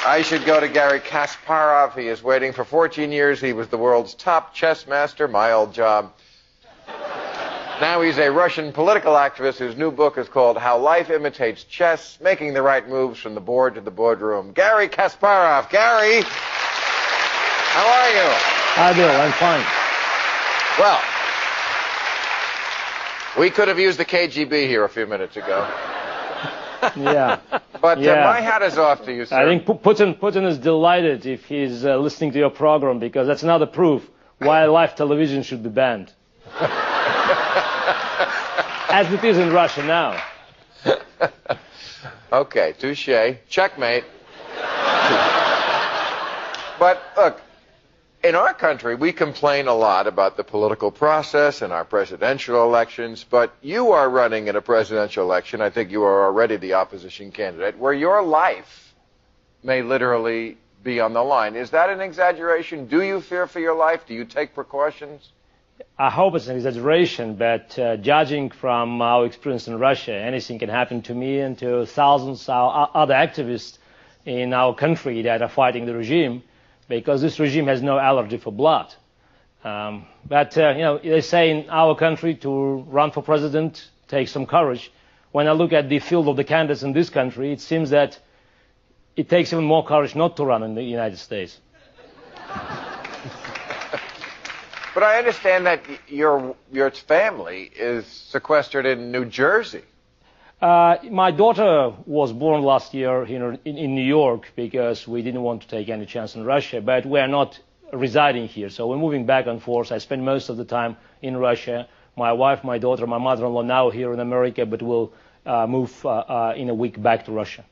I should go to Garry Kasparov. He is waiting for 14 years. He was the world's top chess master, my old job. Now he's a Russian political activist whose new book is called How Life Imitates Chess, Making the Right Moves from the Board to the Boardroom. Garry Kasparov. Garry, how are you? Hi, Bill. I'm fine. Well, we could have used the KGB here a few minutes ago. Yeah. But my hat is off to you, sir. I think Putin is delighted if he's listening to your program, because that's another proof why live television should be banned. As it is in Russia now. Okay, touche. Checkmate. But look, in our country, we complain a lot about the political process and our presidential elections, but you are running in a presidential election, I think you are already the opposition candidate, where your life may literally be on the line. Is that an exaggeration? Do you fear for your life? Do you take precautions? I hope it's an exaggeration, but judging from our experience in Russia, anything can happen to me and to thousands of other activists in our country that are fighting the regime, because this regime has no allergy for blood. But you know, they say in our country to run for president takes some courage. When I look at the field of the candidates in this country, it seems that it takes even more courage not to run in the United States. But I understand that your family is sequestered in New Jersey. My daughter was born last year in New York because we didn't want to take any chance in Russia, but we are not residing here, so we're moving back and forth. I spend most of the time in Russia. My wife, my daughter, my mother-in-law now here in America, but we'll move in a week back to Russia.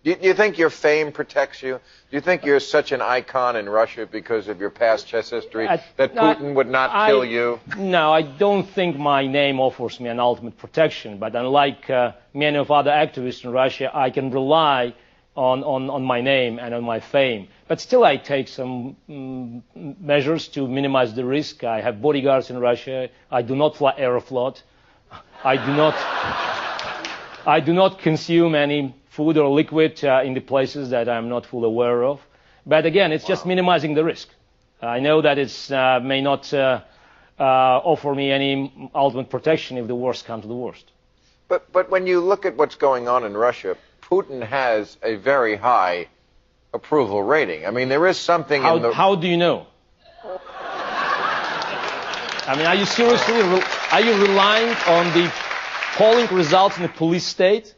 Do you think your fame protects you? Do you think you're such an icon in Russia because of your past chess history that Putin would not kill you? No, I don't think my name offers me an ultimate protection. But unlike many of other activists in Russia, I can rely on my name and on my fame. But still, I take some measures to minimize the risk. I have bodyguards in Russia. I do not fly Aeroflot. I do not consume any food or liquid in the places that I'm not fully aware of. But again, it's just minimizing the risk. I know that it may not offer me any ultimate protection if the worst comes to the worst. But when you look at what's going on in Russia, Putin has a very high approval rating. I mean, there is something in the... How do you know? I mean, are you seriously... Are you relying on the polling results in the police state?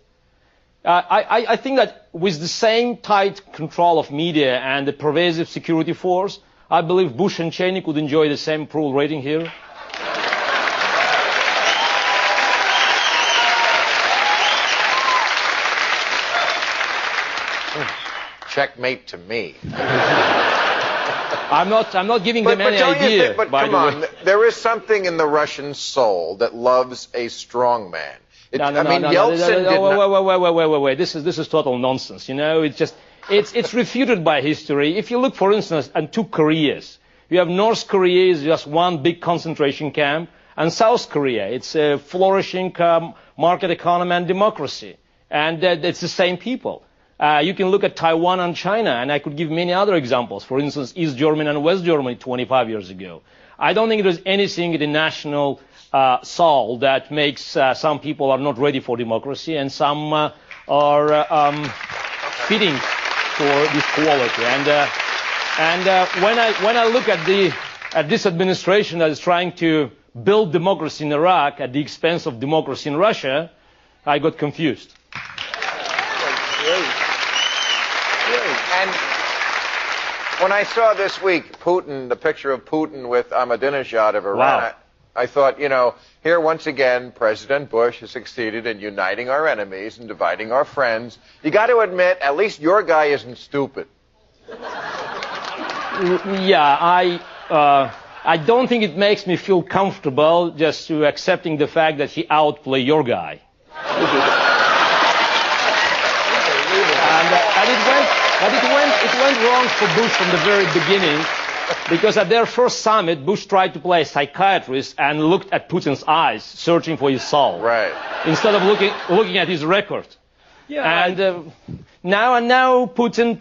I think that with the same tight control of media and the pervasive security force, I believe Bush and Cheney could enjoy the same approval rating here. Checkmate to me. I'm not giving them any idea. But come on, there is something in the Russian soul that loves a strong man. Wait. This is total nonsense. You know, it's refuted by history. If you look, for instance, at two Koreas, you have North Korea is just one big concentration camp, and South Korea, it's a flourishing market economy and democracy, and it's the same people. You can look at Taiwan and China, and I could give many other examples. For instance, East Germany and West Germany 25 years ago. I don't think there's anything in the national soul that makes some people are not ready for democracy and some are fitting for this quality. And when I look at this administration that is trying to build democracy in Iraq at the expense of democracy in Russia, I got confused. And when I saw this week Putin, the picture of Putin with Ahmadinejad of Iran, wow. I thought, you know, here once again, President Bush has succeeded in uniting our enemies and dividing our friends. You got to admit, at least your guy isn't stupid. Yeah, I don't think it makes me feel comfortable just to accepting the fact that he outplayed your guy. But it went wrong for Bush from the very beginning. Because at their first summit, Bush tried to play a psychiatrist and looked at Putin's eyes, searching for his soul. Right. Instead of looking at his record. Yeah, and now Putin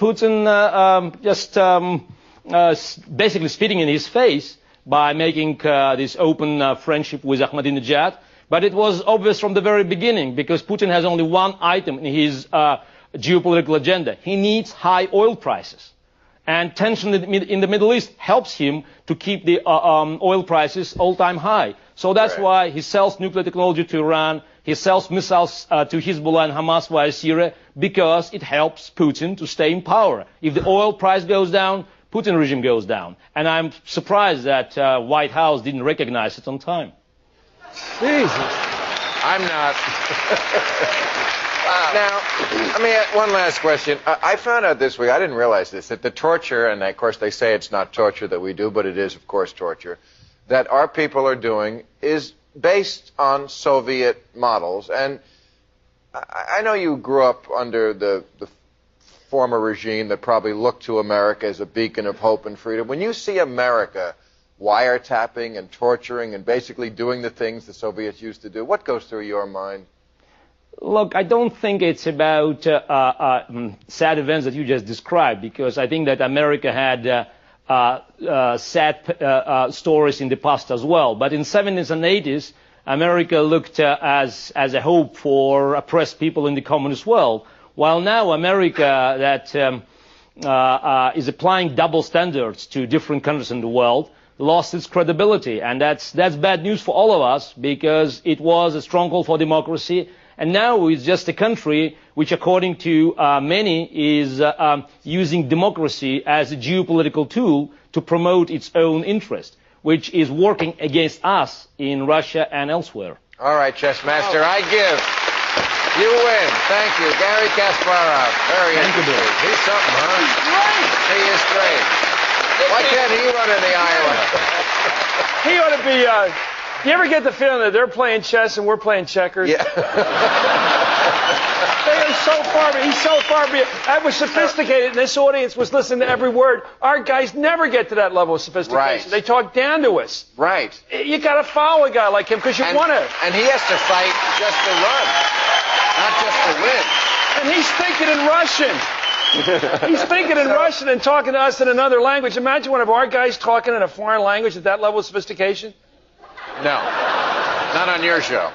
basically spitting in his face by making this open friendship with Ahmadinejad. But it was obvious from the very beginning, because Putin has only one item in his geopolitical agenda. He needs high oil prices. And tension in the Middle East helps him to keep the oil prices all-time high. So that's why he sells nuclear technology to Iran. He sells missiles to Hezbollah and Hamas via Syria, because it helps Putin to stay in power. If the oil price goes down, Putin regime goes down. And I'm surprised that White House didn't recognize it on time. Jesus. I'm not. Now, let me ask one last question. I found out this week, I didn't realize this, that the torture, and of course they say it's not torture that we do, but it is, of course, torture, that our people are doing is based on Soviet models. And I know you grew up under the former regime that probably looked to America as a beacon of hope and freedom. When you see America wiretapping and torturing and basically doing the things the Soviets used to do, what goes through your mind? Look, I don't think it's about sad events that you just described, because I think that America had sad stories in the past as well. But in the 70s and 80s, America looked as a hope for oppressed people in the communist world, while now America that is applying double standards to different countries in the world lost its credibility. And that's bad news for all of us, because it was a stronghold for democracy. And now it's just a country which, according to many, is using democracy as a geopolitical tool to promote its own interest, which is working against us in Russia and elsewhere. All right, chess master, I give. You win. Thank you. Gary Kasparov. Very interesting. He's something, huh? He's great. He is great. Why can't he run in the Iowa? He ought to be, you ever get the feeling that they're playing chess and we're playing checkers? Yeah. They are so far, he's so far beyond. I was sophisticated, and this audience was listening to every word. Our guys never get to that level of sophistication. Right. They talk down to us. Right. You got to follow a guy like him, because you want to. And he has to fight just to run, not just to win. And he's thinking in Russian. He's thinking in Russian and talking to us in another language. Imagine one of our guys talking in a foreign language at that level of sophistication. No, not on your show.